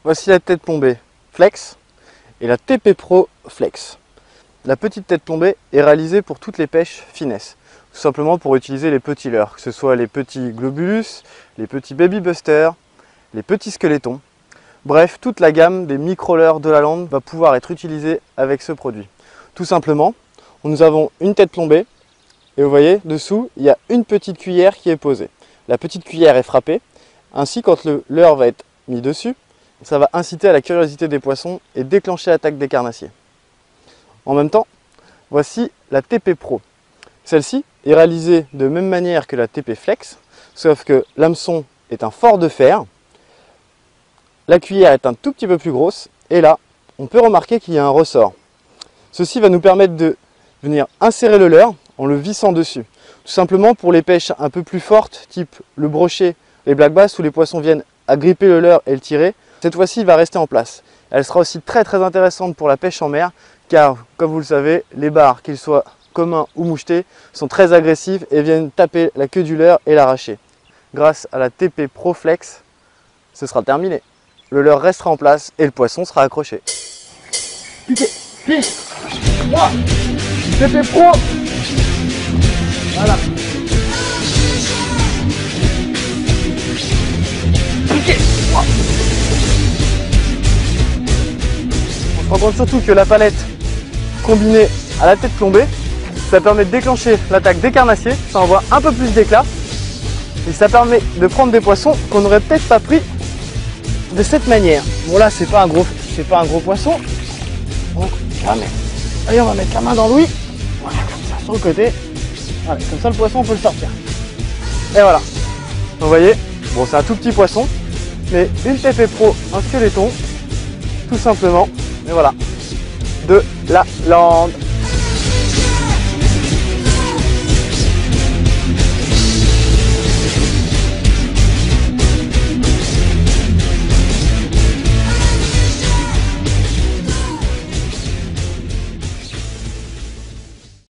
Voici la tête plombée Flex et la TP Pro Flex. La petite tête plombée est réalisée pour toutes les pêches finesse, tout simplement pour utiliser les petits leurres, que ce soit les petits globulus, les petits baby busters, les petits squelettons. Bref, toute la gamme des micro-leurres de la lande va pouvoir être utilisée avec ce produit. Tout simplement, nous avons une tête plombée et vous voyez, dessous, il y a une petite cuillère qui est posée. La petite cuillère est frappée, ainsi quand le leurre va être mis dessus, ça va inciter à la curiosité des poissons et déclencher l'attaque des carnassiers. En même temps, voici la TP Pro. Celle-ci est réalisée de même manière que la TP Flex, sauf que l'hameçon est un fort de fer, la cuillère est un tout petit peu plus grosse, et là, on peut remarquer qu'il y a un ressort. Ceci va nous permettre de venir insérer le leurre en le vissant dessus. Tout simplement pour les pêches un peu plus fortes, type le brochet, les black bass, où les poissons viennent agripper le leurre et le tirer. Cette fois-ci, il va rester en place. Elle sera aussi très intéressante pour la pêche en mer, car comme vous le savez, les bars, qu'ils soient communs ou mouchetés, sont très agressifs et viennent taper la queue du leurre et l'arracher. Grâce à la TP Pro Flex, ce sera terminé. Le leurre restera en place et le poisson sera accroché. Piquez, pique, 3, TP Pro. Voilà. Piquez, 3. On se rend compte surtout que la palette combinée à la tête plombée, ça permet de déclencher l'attaque des carnassiers, ça envoie un peu plus d'éclat et ça permet de prendre des poissons qu'on n'aurait peut-être pas pris de cette manière. Bon là c'est pas un gros poisson. Donc, allez, on va mettre la main dans l'ouïe, voilà, comme ça sur le côté. Voilà, comme ça le poisson on peut le sortir. Et voilà. Vous voyez, bon c'est un tout petit poisson, mais une TP Pro, un squeletton, tout simplement. Et voilà, de la lande.